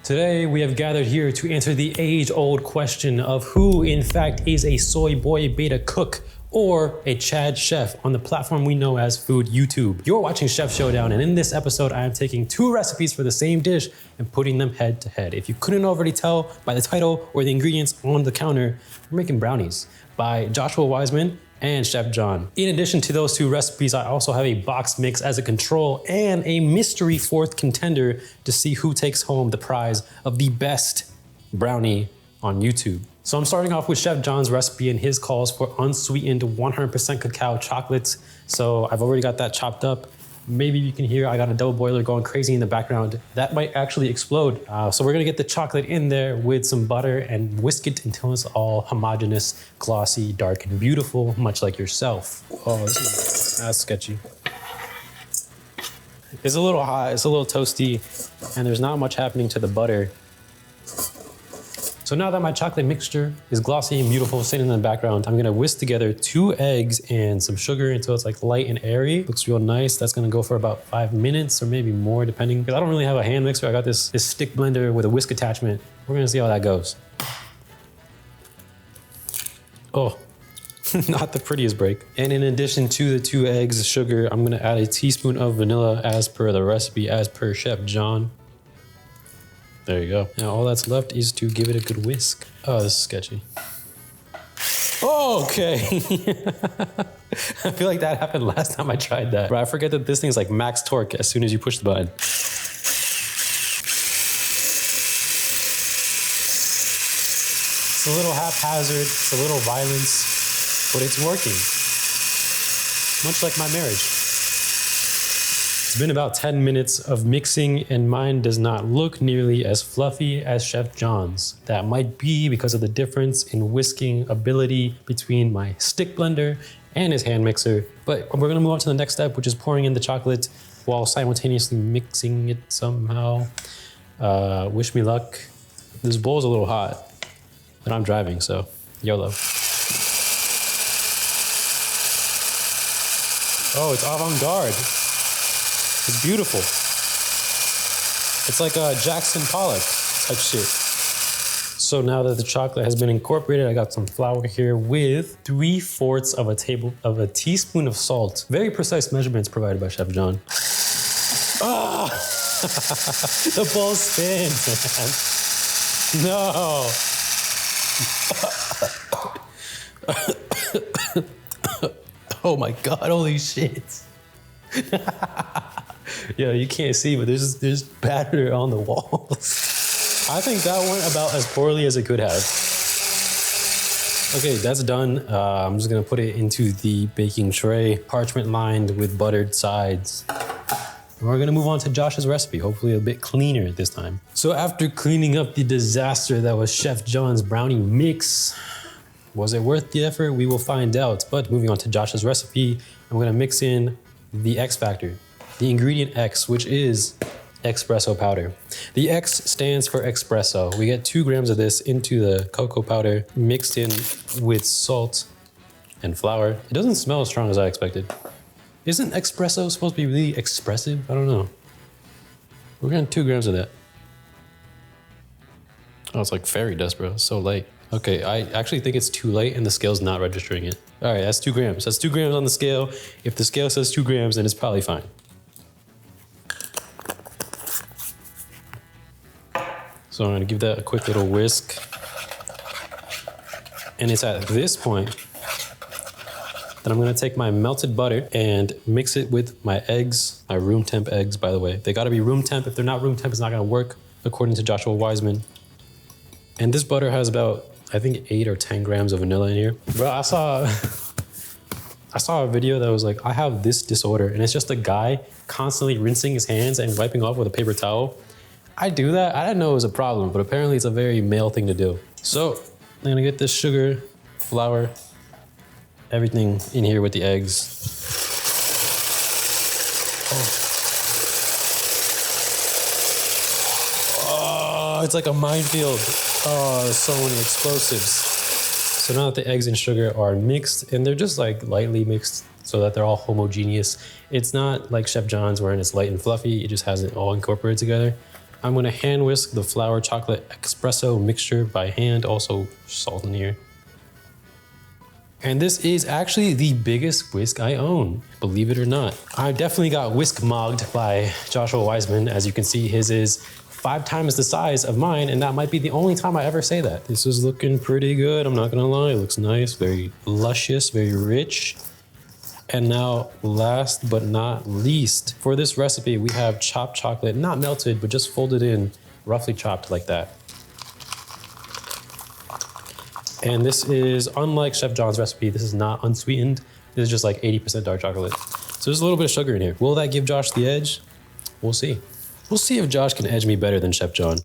Today, we have gathered here to answer the age-old question of who, in fact, is a soy boy beta cook or a Chad chef on the platform we know as Food YouTube. You're watching Chef Showdown, and in this episode, I am taking two recipes for the same dish and putting them head to head. If you couldn't already tell by the title or the ingredients on the counter, we're making brownies by Joshua Weissman and Chef John. In addition to those two recipes, I also have a box mix as a control and a mystery fourth contender to see who takes home the prize of the best brownie on YouTube. So I'm starting off with Chef John's recipe, and his calls for unsweetened 100% cacao chocolates. So I've already got that chopped up. Maybe you can hear I got a double boiler going crazy in the background. That might actually explode. So we're gonna get the chocolate in there with some butter and whisk it until it's all homogeneous, glossy, dark, and beautiful, much like yourself. Oh, that's sketchy. It's a little hot, it's a little toasty, and there's not much happening to the butter. So now that my chocolate mixture is glossy and beautiful sitting in the background, I'm gonna whisk together 2 eggs and some sugar until it's like light and airy. Looks real nice. That's gonna go for about 5 minutes or maybe more depending. Because I don't really have a hand mixer. I got this stick blender with a whisk attachment. We're gonna see how that goes. Oh, not the prettiest break. And in addition to the 2 eggs, sugar, I'm gonna add a teaspoon of vanilla as per the recipe, as per Chef John. There you go. Now all that's left is to give it a good whisk. Oh, this is sketchy. Oh, okay. I feel like that happened last time I tried that. Bro, I forget that this thing's like max torque as soon as you push the button. It's a little haphazard, it's a little violence, but it's working. Much like my marriage. It's been about 10 minutes of mixing, and mine does not look nearly as fluffy as Chef John's. That might be because of the difference in whisking ability between my stick blender and his hand mixer. But we're gonna move on to the next step, which is pouring in the chocolate while simultaneously mixing it somehow. Wish me luck. This bowl's a little hot, but I'm driving, so YOLO. Oh, it's avant-garde. It's beautiful. It's like a Jackson Pollock type shit. So now that the chocolate has been incorporated, I got some flour here with 3/4 of a teaspoon of salt. Very precise measurements provided by Chef John. Ah! The bowl spins, man. No. Oh my God, holy shit. Yeah, you can't see, but there's batter on the walls. I think that went about as poorly as it could have. Okay, that's done. I'm just gonna put it into the baking tray, parchment lined with buttered sides. And we're gonna move on to Josh's recipe, hopefully a bit cleaner this time. So after cleaning up the disaster that was Chef John's brownie mix, was it worth the effort? We will find out. But moving on to Josh's recipe, I'm gonna mix in the X factor, the ingredient X, which is espresso powder. The X stands for espresso. We get 2 grams of this into the cocoa powder mixed in with salt and flour. It doesn't smell as strong as I expected. Isn't espresso supposed to be really expressive? I don't know. We're getting 2 grams of that. Oh, it's like fairy dust, bro. It's so light. Okay, I actually think it's too late and the scale's not registering it. All right, that's 2 grams. That's 2 grams on the scale. If the scale says 2 grams, then it's probably fine. So I'm gonna give that a quick little whisk. And it's at this point that I'm gonna take my melted butter and mix it with my eggs, my room temp eggs, by the way. They gotta be room temp. If they're not room temp, it's not gonna work, according to Joshua Weissman. And this butter has about, I think 8 or 10 grams of vanilla in here. Bro, I saw a video that was like, I have this disorder, and it's just a guy constantly rinsing his hands and wiping off with a paper towel. I do that. I didn't know it was a problem, but apparently it's a very male thing to do. So I'm gonna get this sugar, flour, everything in here with the eggs. Oh, it's like a minefield. Oh, there's so many explosives. So now that the eggs and sugar are mixed, and they're just like lightly mixed so that they're all homogeneous. It's not like Chef John's where it's light and fluffy. It just has it all incorporated together. I'm gonna hand whisk the flour chocolate espresso mixture by hand, also salt in here. And this is actually the biggest whisk I own, believe it or not. I definitely got whisk mogged by Joshua Weissman. As you can see, his is 5 times the size of mine, and that might be the only time I ever say that. This is looking pretty good, I'm not gonna lie. It looks nice, very luscious, very rich. And now, last but not least, for this recipe, we have chopped chocolate, not melted, but just folded in, roughly chopped like that. And this is, unlike Chef John's recipe, this is not unsweetened. This is just like 80% dark chocolate. So there's a little bit of sugar in here. Will that give Josh the edge? We'll see. We'll see if Josh can edge me better than Chef John.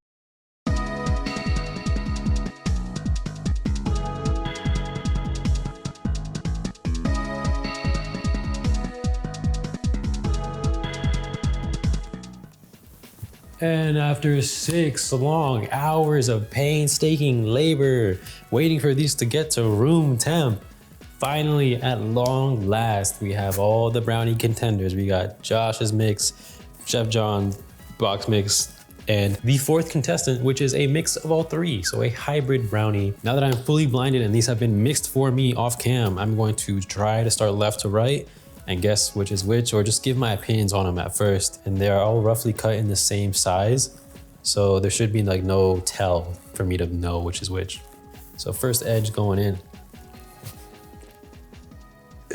And after 6 long hours of painstaking labor, waiting for these to get to room temp, finally, at long last, we have all the brownie contenders. We got Josh's mix, Chef John's box mix, and the 4th contestant, which is a mix of all 3, so a hybrid brownie. Now that I'm fully blinded and these have been mixed for me off cam, I'm going to try to start left to right and guess which is which, or just give my opinions on them at first. And they're all roughly cut in the same size, so there should be like no tell for me to know which is which. So first edge going in.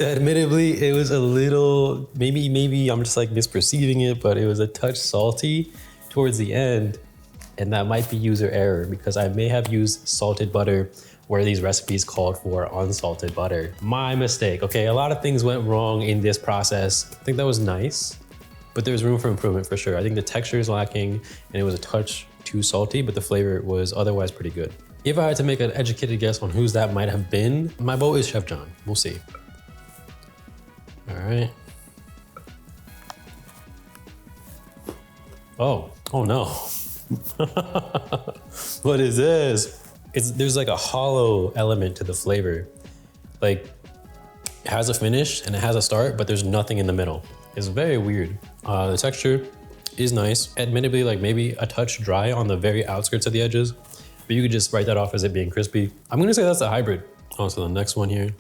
Admittedly, it was a little, maybe I'm just like misperceiving it, but it was a touch salty towards the end, and that might be user error because I may have used salted butter where these recipes called for unsalted butter. My mistake. Okay, a lot of things went wrong in this process. I think that was nice, but there's room for improvement for sure. I think the texture is lacking and it was a touch too salty, but the flavor was otherwise pretty good. If I had to make an educated guess on whose that might have been, my vote is Chef John. We'll see. All right. Oh no. What is this? There's like a hollow element to the flavor. Like, it has a finish and it has a start, but there's nothing in the middle. It's very weird. The texture is nice. Admittedly, like maybe a touch dry on the very outskirts of the edges, but you could just write that off as it being crispy. I'm gonna say that's a hybrid. On to the next one here.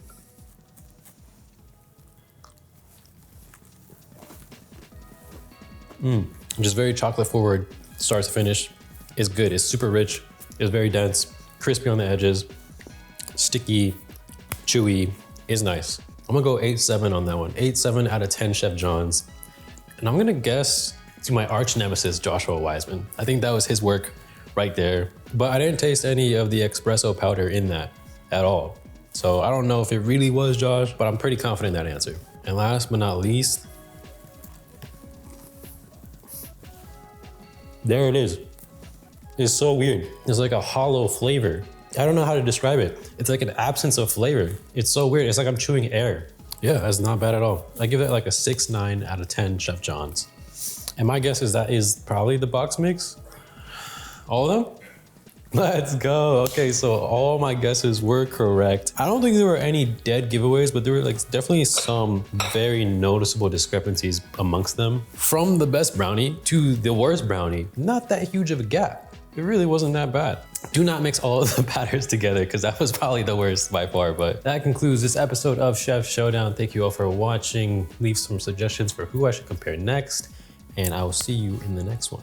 Just very chocolate forward, start to finish. It's good, it's super rich, it's very dense, crispy on the edges, sticky, chewy, is nice. I'm gonna go 8-7 on that one. 8-7 out of 10 Chef John's. And I'm gonna guess to my arch nemesis, Joshua Weissman. I think that was his work right there. But I didn't taste any of the espresso powder in that at all. So I don't know if it really was Josh, but I'm pretty confident in that answer. And last but not least, there it is. It's so weird. It's like a hollow flavor. I don't know how to describe it. It's like an absence of flavor. It's so weird. It's like I'm chewing air. Yeah, that's not bad at all. I give it like a 6-9 out of 10 Chef John's. And my guess is that is probably the box mix. All of them? Let's go. Okay, so all my guesses were correct. I don't think there were any dead giveaways, but there were like definitely some very noticeable discrepancies amongst them. From the best brownie to the worst brownie, not that huge of a gap. It really wasn't that bad. Do not mix all of the batters together because that was probably the worst by far, but that concludes this episode of Chef Showdown. Thank you all for watching. Leave some suggestions for who I should compare next, and I will see you in the next one.